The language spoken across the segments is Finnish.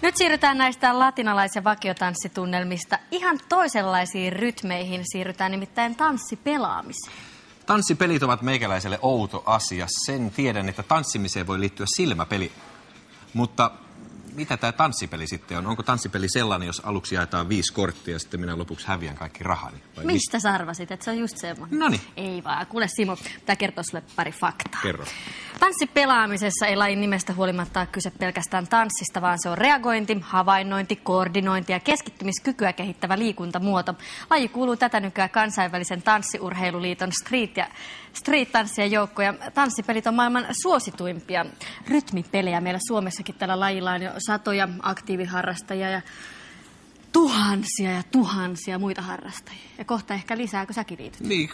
Nyt siirrytään näistä latinalais- ja vakiotanssitunnelmista ihan toisenlaisiin rytmeihin. Siirrytään nimittäin tanssipelaamiseen. Tanssipelit ovat meikäläiselle outo asia. Sen tiedän, että tanssimiseen voi liittyä silmäpeli. Mutta mitä tämä tanssipeli sitten on? Onko tanssipeli sellainen, jos aluksi jaetaan 5 korttia ja sitten minä lopuksi häviän kaikki rahani? Mistä sä arvasit, että se on just semmoinen? Noniin. Ei vaan. Kuule Simo, pitää kertoa sulle pari faktaa. Kerro. Tanssipelaamisessa ei lajin nimestä huolimatta ole kyse pelkästään tanssista, vaan se on reagointi, havainnointi, koordinointi ja keskittymiskykyä kehittävä liikuntamuoto. Laji kuuluu tätä nykyään kansainvälisen tanssiurheiluliiton street-tanssien joukkoja. Tanssipelit on maailman suosituimpia rytmipelejä. Meillä Suomessakin tällä lajilla on jo satoja aktiiviharrastajia ja tuhansia muita harrastajia. Ja kohta ehkä lisää, kun säkin liityt. Niin,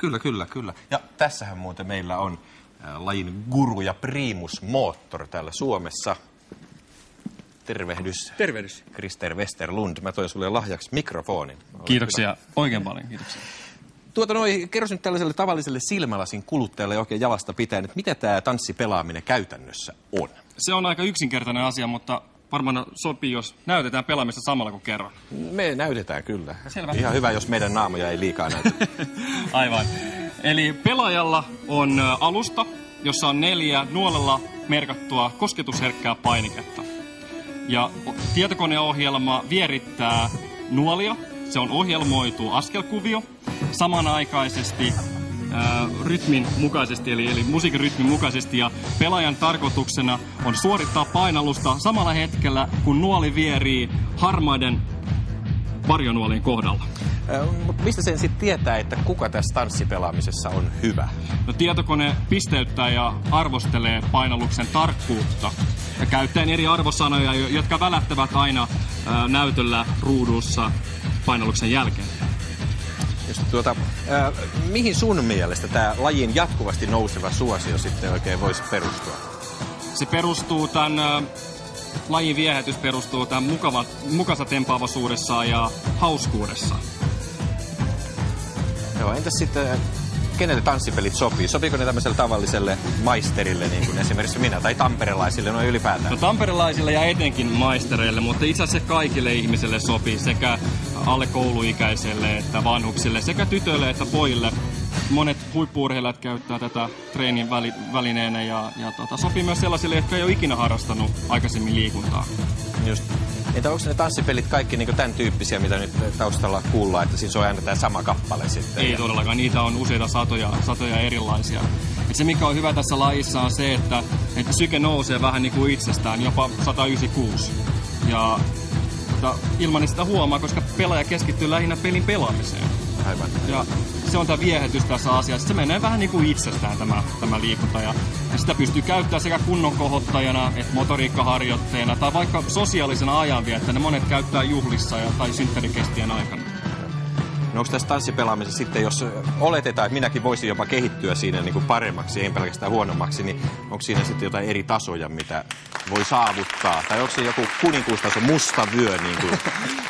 kyllä. Ja tässähän muuten meillä on lajin guru ja primus motor täällä Suomessa. Tervehdys. Tervehdys. Krister Westerlund. Mä toin sulle lahjaksi mikrofonin. Kiitoksia oikein paljon, kiitoksia. Kerro nyt tällaiselle tavalliselle silmälasin kuluttajalle oikein jalasta pitäen, että mitä tämä tanssipelaaminen käytännössä on? Se on aika yksinkertainen asia, mutta varmaan sopii, jos näytetään pelaamista samalla kuin kerran. Me näytetään kyllä. Selvä. Ihan hyvä, jos meidän naamoja ei liikaa näytä. Aivan. Eli pelaajalla on alusta, jossa on 4 nuolella merkattua kosketusherkkää painiketta. Ja tietokoneohjelma vierittää nuolia. Se on ohjelmoitu askelkuvio. Samanaikaisesti rytmin mukaisesti, eli musiikin rytmin mukaisesti. Ja pelaajan tarkoituksena on suorittaa painallusta samalla hetkellä, kun nuoli vierii harmaiden varjonuolien kohdalla. Mutta mistä sen sitten tietää, että kuka tässä tanssipelaamisessa on hyvä? No, tietokone pisteyttää ja arvostelee painalluksen tarkkuutta. Ja käyttäen eri arvosanoja, jotka välähtävät aina näytöllä ruudussa painalluksen jälkeen. Just, mihin sun mielestä tämä lajin jatkuvasti nouseva suosio sitten oikein voisi perustua? Se perustuu lajin viehätys perustuu tämän mukassa tempaavaisuudessaan ja hauskuudessaan. Joo, entäs sitten, kenelle tanssipelit sopii? Sopiiko ne tämmöiselle tavalliselle maisterille, niin kuin esimerkiksi minä, tai tamperelaisille noin ylipäätään? No, tamperelaisille ja etenkin maistereille, mutta itse asiassa kaikille ihmisille sopii, sekä alle kouluikäiselle että vanhuksille, sekä tytöille että pojille. Monet huippu-urheilijat käyttää tätä treenin välineenä ja sopii myös sellaisille, jotka ei ole ikinä harrastanut aikaisemmin liikuntaa. Just. Entä onko ne tanssipelit kaikki niin tämän tyyppisiä, mitä nyt taustalla kuullaan, että siinä on aina tämä sama kappale sitten? Ei todellakaan, niitä on useita satoja erilaisia. Et se mikä on hyvä tässä lajissa on se, että syke nousee vähän niin kuin itsestään, jopa 196. Ja ilman sitä huomaa, koska pelaaja keskittyy lähinnä pelin pelaamiseen. Aivan. Ja se on tämä viehätys tässä asiassa. Se menee vähän niin kuin itsestään tämä liikunta. Ja sitä pystyy käyttämään sekä kunnon kohottajana, että motoriikkaharjoitteena tai vaikka sosiaalisena ajanviettänä. Monet käyttää juhlissa tai synttärikestien aikana. No, onko tässä tanssipelaamisessa sitten, jos oletetaan, että minäkin voisin jopa kehittyä siinä niin kuin paremmaksi, ei pelkästään huonommaksi, niin onko siinä sitten jotain eri tasoja, mitä voi saavuttaa? Tai onko se joku kuninkuustaso, musta vyö? Niin kuin?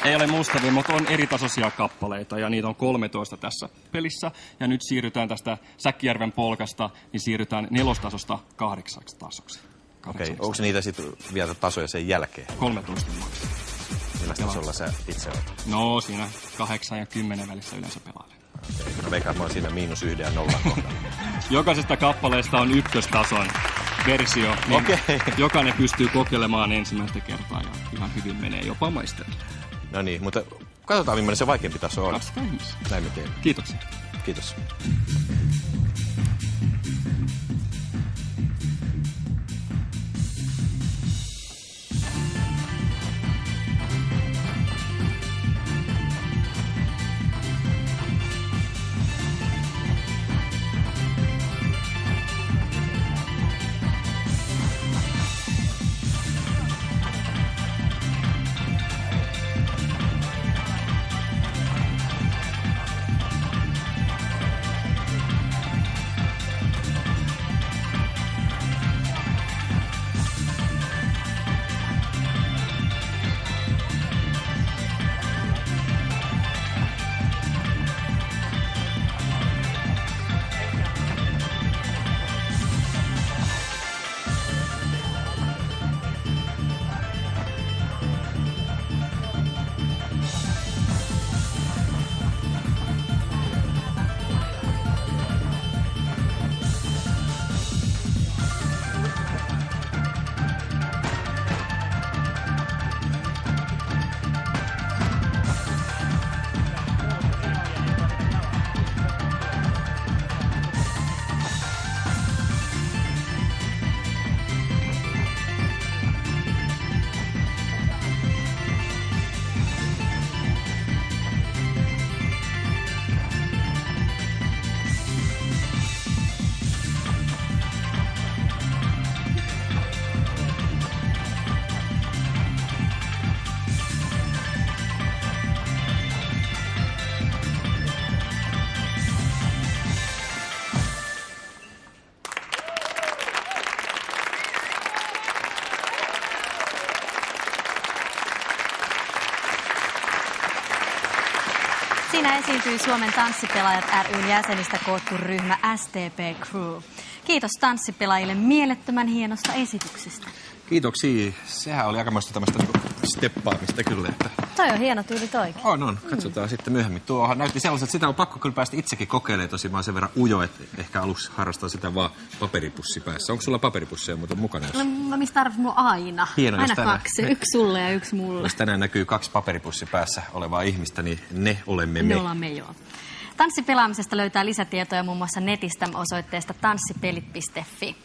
Ei ole musta vyö, mutta on eri tasoisia kappaleita ja niitä on 13 tässä pelissä. Ja nyt siirrytään tästä Säkkijärven polkasta, niin siirrytään 4. tasosta 8. tasoksi. Okei, onko niitä sitten vielä tasoja sen jälkeen? 13 vuotta. Millä tasolla sä itse olet? No, siinä 8 ja 10 välissä yleensä pelailen. Okei, no veikkaan mä oon siinä -1 ja 0 kohdalla. Jokaisesta kappaleesta on 1-tason versio, niin jokainen pystyy kokeilemaan ensimmäistä kertaa ja ihan hyvin menee jopa maisterille. No niin, mutta katsotaan millainen se vaikeampi taso on. Katsotaan ihmisiä. Näin me teemme. Kiitoksia. Kiitos. Siinä esiintyi Suomen tanssipelaajat ryn jäsenistä koottu ryhmä STP Crew. Kiitos tanssipelaajille mielettömän hienosta esityksestä. Kiitoksia. Sehän oli aikamoista tämmöistä steppaamista kyllä. Että... Toi on hieno tyyli toikin. On. Katsotaan sitten myöhemmin. Tuohan näytti sellaiset, että sitä on pakko kyllä päästä itsekin kokeilemaan. Tosi mä oon sen verran ujo, että ehkä aluksi harrastaa sitä vaan paperipussi päässä. Onko sulla paperipusseja muuten mukana? Jos... No mistä arvasi mulla aina? Hieno, aina kaksi. Yksi sulle ja yksi mulle. Jos tänään näkyy 2 paperipussi päässä olevaa ihmistä, niin ne olemme me. Ne ollaan me, joo. Tanssipelaamisesta löytää lisätietoja muun muassa netistä osoitteesta tanssipelit.fi.